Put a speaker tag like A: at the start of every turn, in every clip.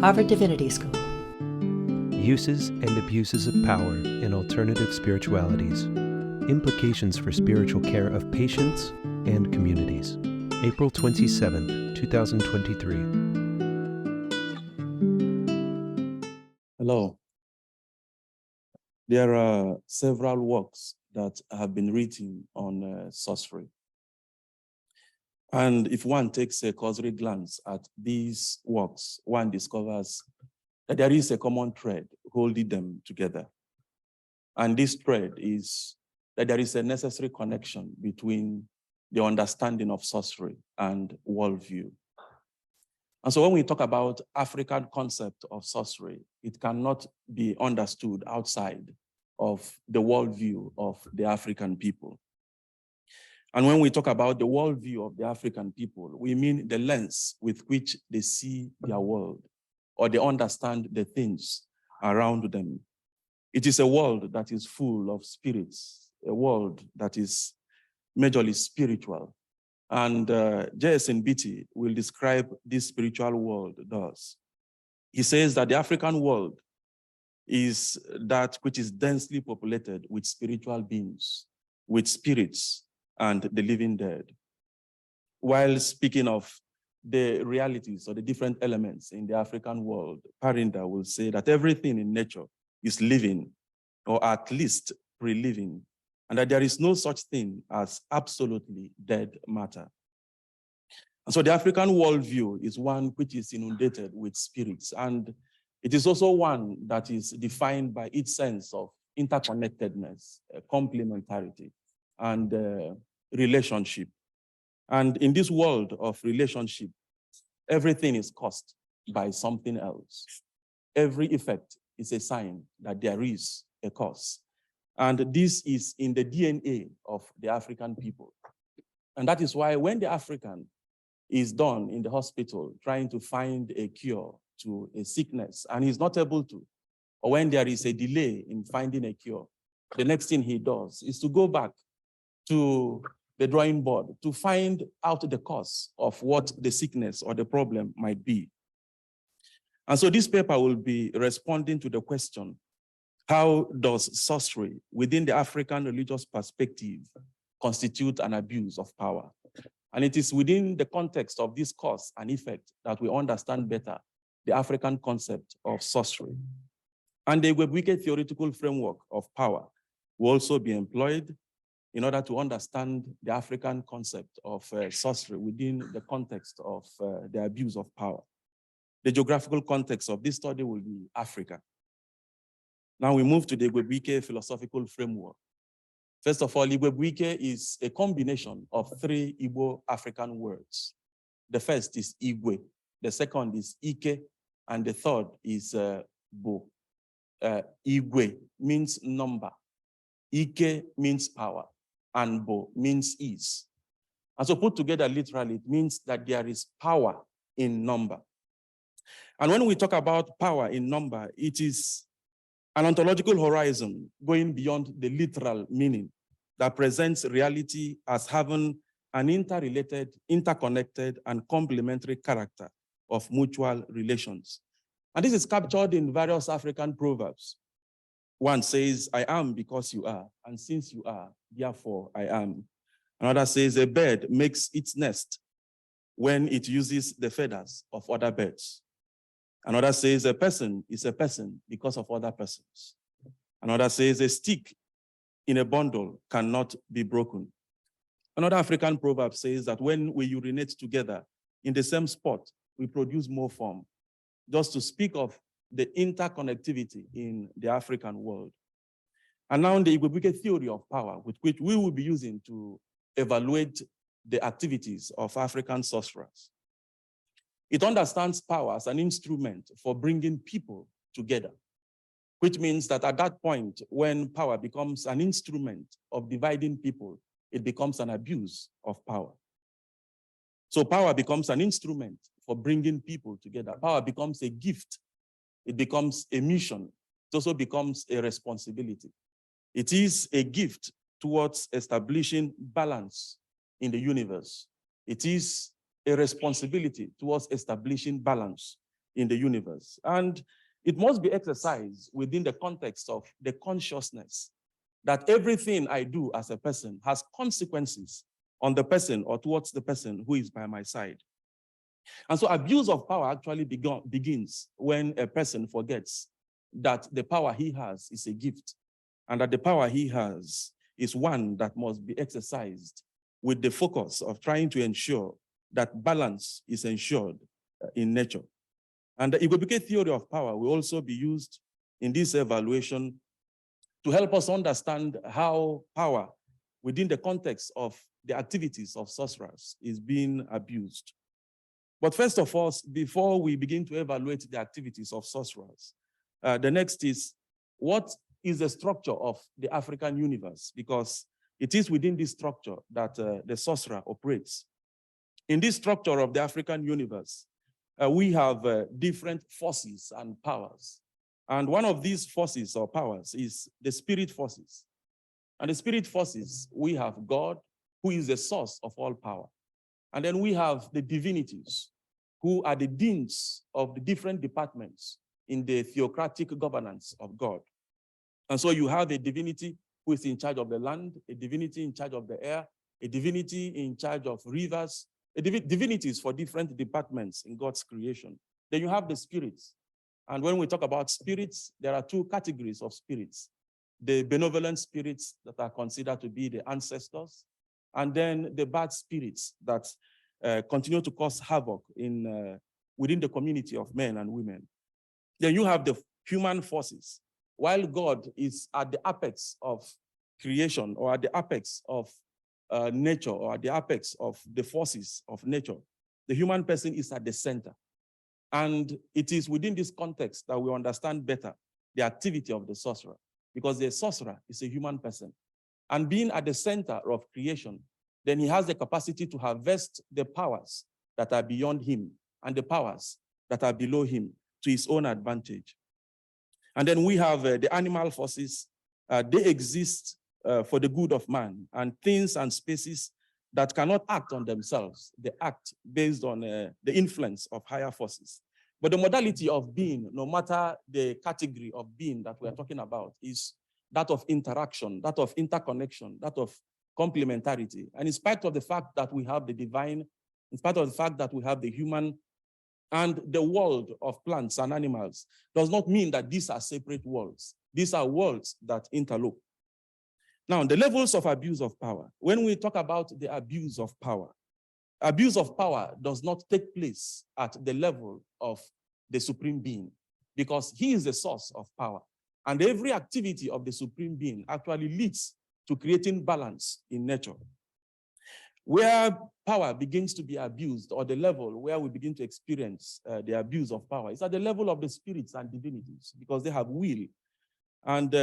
A: Harvard Divinity School.
B: Uses and abuses of power in alternative spiritualities. Implications for spiritual care of patients and communities. April 27th, 2023.
C: Hello. There are several works that have been written on sorcery. And if one takes a cursory glance at these works, one discovers that there is a common thread holding them together. And this thread is that there is a necessary connection between the understanding of sorcery and worldview. And so when we talk about African concept of sorcery, it cannot be understood outside of the worldview of the African people. And when we talk about the worldview of the African people, we mean the lens with which they see their world or they understand the things around them. It is a world that is full of spirits, a world that is majorly spiritual. And J.S.N. Beatty will describe this spiritual world thus. He says that the African world is that which is densely populated with spiritual beings, with spirits and the living dead. While speaking of the realities or the different elements in the African world, Parinda will say that everything in nature is living, or at least pre-living, and that there is no such thing as absolutely dead matter. And so the African worldview is one which is inundated with spirits, and it is also one that is defined by its sense of interconnectedness, complementarity, and relationship. And in this world of relationship, everything is caused by something else. Every effect is a sign that there is a cause. And this is in the DNA of the African people. And that is why when the African is done in the hospital trying to find a cure to a sickness and he's not able to, or when there is a delay in finding a cure, the next thing he does is to go back to the drawing board to find out the cause of what the sickness or the problem might be. And so this paper will be responding to the question, how does sorcery within the African religious perspective constitute an abuse of power? And it is within the context of this cause and effect that we understand better the African concept of sorcery. And the Igwebuike theoretical framework of power will also be employed in order to understand the African concept of sorcery within the context of the abuse of power. The geographical context of this study will be Africa. Now we move to the Igwebuike philosophical framework. First of all, Igwebuike is a combination of three Igbo African words. The first is Igwe, the second is Ike, and the third is Bo. Igwe means number, Ike means power, and Bo means ease. And so put together literally, it means that there is power in number. And when we talk about power in number, it is an ontological horizon going beyond the literal meaning that presents reality as having an interrelated, interconnected, and complementary character of mutual relations. And this is captured in various African proverbs. One says, I am because you are, and since you are, therefore I am. Another says, a bird makes its nest when it uses the feathers of other birds. Another says, a person is a person because of other persons. Another says, a stick in a bundle cannot be broken. Another African proverb says that when we urinate together in the same spot, we produce more foam. Just to speak of the interconnectivity in the African world. And now the Igwebuike theory of power, with which we will be using to evaluate the activities of African sorcerers. It understands power as an instrument for bringing people together, which means that at that point, when power becomes an instrument of dividing people, it becomes an abuse of power. So power becomes an instrument for bringing people together. Power becomes a gift. It becomes a mission. It also becomes a responsibility. It is a gift towards establishing balance in the universe. It is a responsibility towards establishing balance in the universe. And it must be exercised within the context of the consciousness that everything I do as a person has consequences on the person or towards the person who is by my side. And so abuse of power actually begins when a person forgets that the power he has is a gift, and that the power he has is one that must be exercised with the focus of trying to ensure that balance is ensured in nature. And the Igwebuike theory of power will also be used in this evaluation to help us understand how power within the context of the activities of sorcerers is being abused. But first of all, before we begin to evaluate the activities of sorcerers, the next is, what is the structure of the African universe? Because it is within this structure that the sorcerer operates. In this structure of the African universe, we have different forces and powers. And one of these forces or powers is the spirit forces. And the spirit forces, we have God, who is the source of all power. And then we have the divinities, who are the deans of the different departments in the theocratic governance of God. And so you have a divinity who is in charge of the land, a divinity in charge of the air, a divinity in charge of rivers, divinities for different departments in God's creation. Then you have the spirits. And when we talk about spirits, there are two categories of spirits: the benevolent spirits that are considered to be the ancestors, and then the bad spirits that continue to cause havoc within the community of men and women. Then you have the human forces. While God is at the apex of creation, or at the apex of nature, or at the apex of the forces of nature, the human person is at the center. And it is within this context that we understand better the activity of the sorcerer, because the sorcerer is a human person. And being at the center of creation, then he has the capacity to harvest the powers that are beyond him and the powers that are below him to his own advantage. And then we have the animal forces. They exist for the good of man, and things and spaces that cannot act on themselves. They act based on the influence of higher forces. But the modality of being, no matter the category of being that we're talking about, is that of interaction, that of interconnection, that of complementarity. And in spite of the fact that we have the divine, in spite of the fact that we have the human and the world of plants and animals, does not mean that these are separate worlds. These are worlds that interlope. Now, the levels of abuse of power. When we talk about the abuse of power does not take place at the level of the supreme being, because he is the source of power. And every activity of the supreme being actually leads to creating balance in nature. Where power begins to be abused, or the level where we begin to experience the abuse of power, is at the level of the spirits and divinities, because they have will and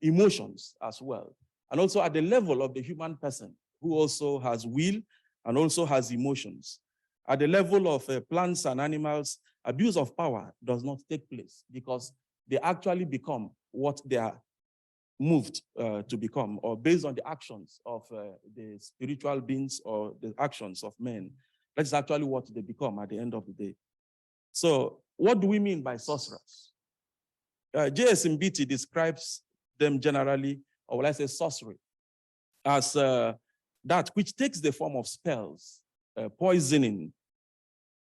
C: emotions as well. And also at the level of the human person, who also has will and also has emotions. At the level of plants and animals, abuse of power does not take place, because they actually become what they are moved to become, or based on the actions of the spiritual beings or the actions of men. That's actually what they become at the end of the day. So what do we mean by sorcerers? J.S. Mbiti describes them generally, or will I say sorcery, as that which takes the form of spells, poisoning,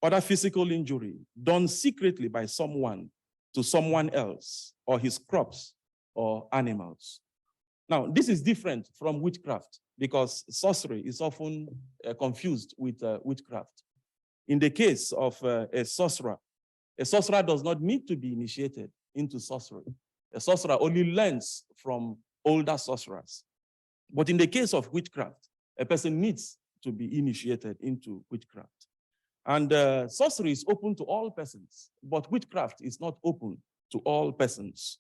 C: other physical injury done secretly by someone to someone else, or his crops or animals. Now, this is different from witchcraft, because sorcery is often confused with witchcraft. In the case of a sorcerer does not need to be initiated into sorcery. A sorcerer only learns from older sorcerers. But in the case of witchcraft, a person needs to be initiated into witchcraft. And sorcery is open to all persons, but witchcraft is not open to all persons.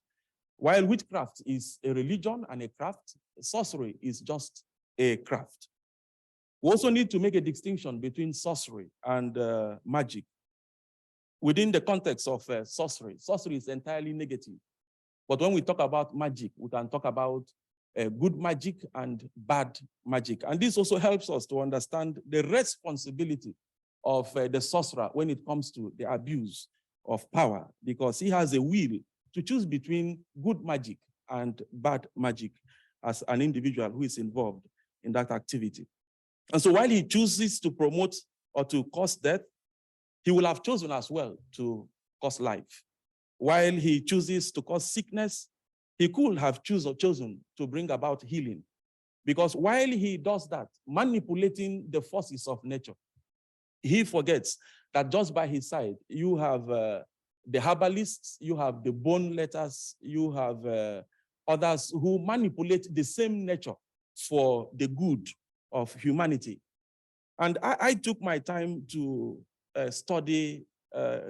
C: While witchcraft is a religion and a craft, sorcery is just a craft. We also need to make a distinction between sorcery and magic. Within the context of sorcery is entirely negative. But when we talk about magic, we can talk about good magic and bad magic. And this also helps us to understand the responsibility of the sorcerer when it comes to the abuse of power because he has a will to choose between good magic and bad magic as an individual who is involved in that activity. And so while he chooses to promote or to cause death, he will have chosen as well to cause life. While he chooses to cause sickness, he could have chosen to bring about healing. Because while he does that, manipulating the forces of nature, he forgets that just by his side, you have the herbalists, you have the bone letters, you have others who manipulate the same nature for the good of humanity. And I took my time to study,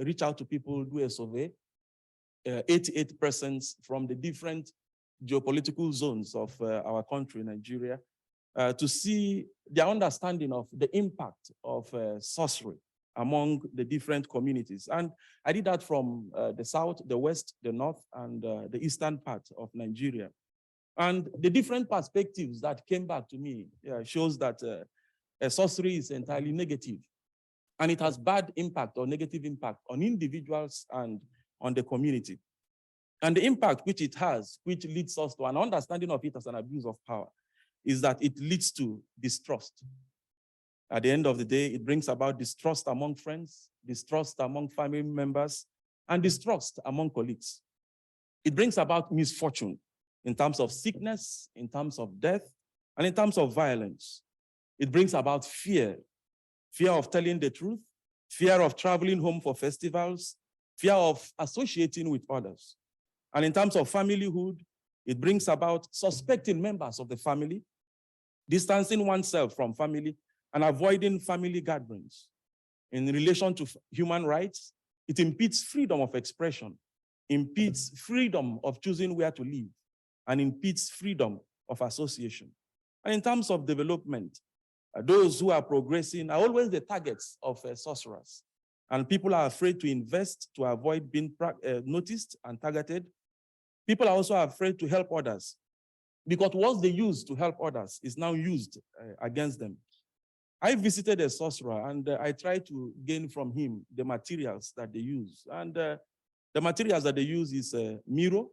C: reach out to people, do a survey, 88 persons from the different geopolitical zones of our country, Nigeria, to see their understanding of the impact of sorcery among the different communities. And I did that from the south, the west, the north, and the eastern part of Nigeria. And the different perspectives that came back to me shows that sorcery is entirely negative. And it has bad impact or negative impact on individuals and on the community. And the impact which it has, which leads us to an understanding of it as an abuse of power, is that it leads to distrust. At the end of the day, it brings about distrust among friends, distrust among family members, and distrust among colleagues. It brings about misfortune in terms of sickness, in terms of death, and in terms of violence. It brings about fear, fear of telling the truth, fear of traveling home for festivals, fear of associating with others. And in terms of familyhood, it brings about suspecting members of the family, distancing oneself from family, and avoiding family gatherings. In relation to human rights, it impedes freedom of expression, impedes freedom of choosing where to live, and impedes freedom of association. And in terms of development, those who are progressing are always the targets of sorcerers. And people are afraid to invest to avoid being noticed and targeted. People are also afraid to help others because what they use to help others is now used against them. I visited a sorcerer and I tried to gain from him the materials that they use. And the materials that they use is mirror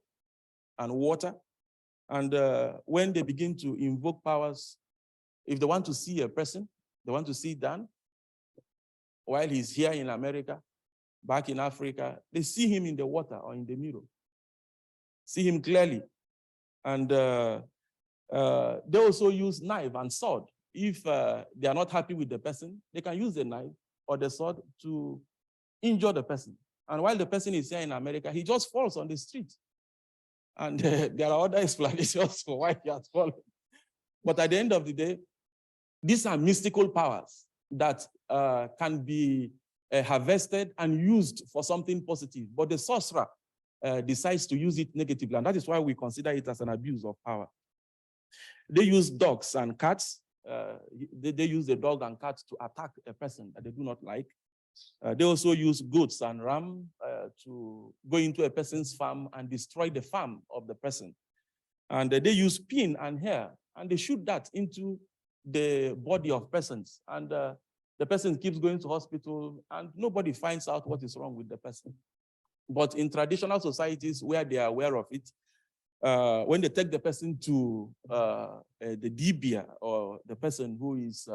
C: and water. And when they begin to invoke powers, if they want to see a person, they want to see Dan, while he's here in America, back in Africa, they see him in the water or in the mirror. See him clearly. And they also use knife and sword. If they are not happy with the person, they can use the knife or the sword to injure the person. And while the person is here in America, he just falls on the street. And there are other explanations for why he has fallen. But at the end of the day, these are mystical powers that can be harvested and used for something positive. But the sorcerer decides to use it negatively, and that is why we consider it as an abuse of power. They use dogs and cats. They use the dog and cat to attack a person that they do not like. They also use goats and ram to go into a person's farm and destroy the farm of the person. And they use pin and hair, and they shoot that into the body of persons. And the person keeps going to hospital, and nobody finds out what is wrong with the person. But in traditional societies where they are aware of it, when they take the person to the dibia or the person who is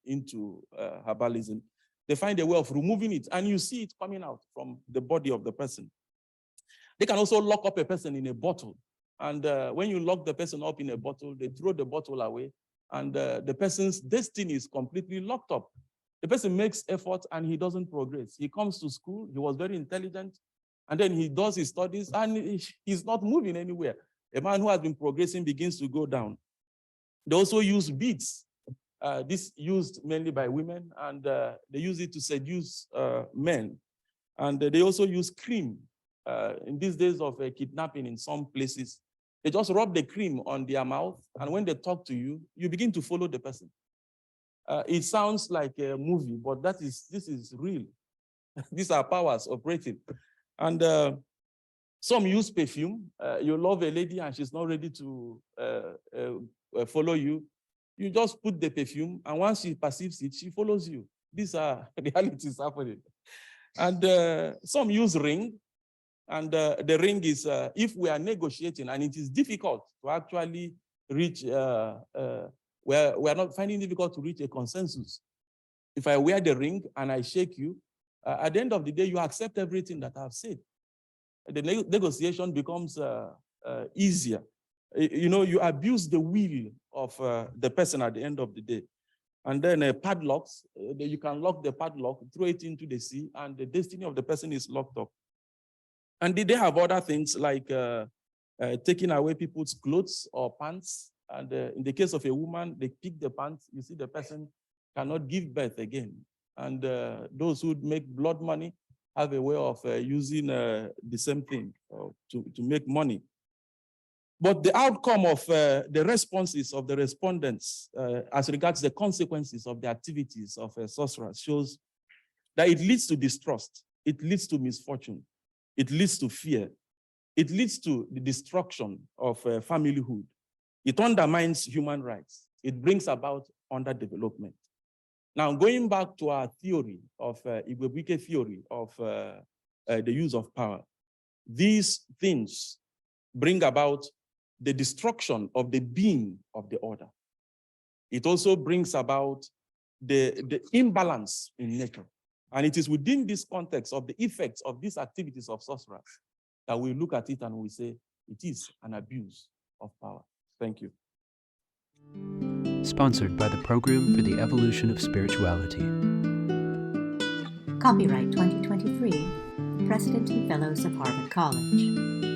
C: into herbalism, they find a way of removing it, and you see it coming out from the body of the person. They can also lock up a person in a bottle. And when you lock the person up in a bottle, they throw the bottle away, and the person's destiny is completely locked up. The person makes effort and he doesn't progress. He comes to school, he was very intelligent, and then he does his studies and he's not moving anywhere. A man who has been progressing begins to go down. They also use beads. This used mainly by women, and they use it to seduce men. And they also use cream. In these days of kidnapping in some places, they just rub the cream on their mouth, and when they talk to you, you begin to follow the person. It sounds like a movie, but this is real. These are powers operating. And some use perfume. You love a lady and she's not ready to follow you. You just put the perfume, and once she perceives it, she follows you. These are realities happening. And some use ring. And the ring is, if we are negotiating, and it is difficult to actually reach, we are not finding it difficult to reach a consensus. If I wear the ring and I shake you, at the end of the day, you accept everything that I've said. The negotiation becomes easier. You know, you abuse the will of the person at the end of the day. And then padlocks, you can lock the padlock, throw it into the sea, and the destiny of the person is locked up. And they have other things like taking away people's clothes or pants. And in the case of a woman, they pick the pants. You see the person cannot give birth again. And those who make blood money have a way of using the same thing to make money. But the outcome of the responses of the respondents as regards the consequences of the activities of sorcerers shows that it leads to distrust, it leads to misfortune, it leads to fear, it leads to the destruction of familyhood. It undermines human rights. It brings about underdevelopment. Now, going back to our theory of Igwebuike theory of the use of power, these things bring about the destruction of the being of the order. It also brings about the imbalance in nature. And it is within this context of the effects of these activities of sorcerers that we look at it and we say it is an abuse of power. Thank you.
B: Sponsored by the Program for the Evolution of Spirituality.
A: Copyright 2023, President and Fellows of Harvard College.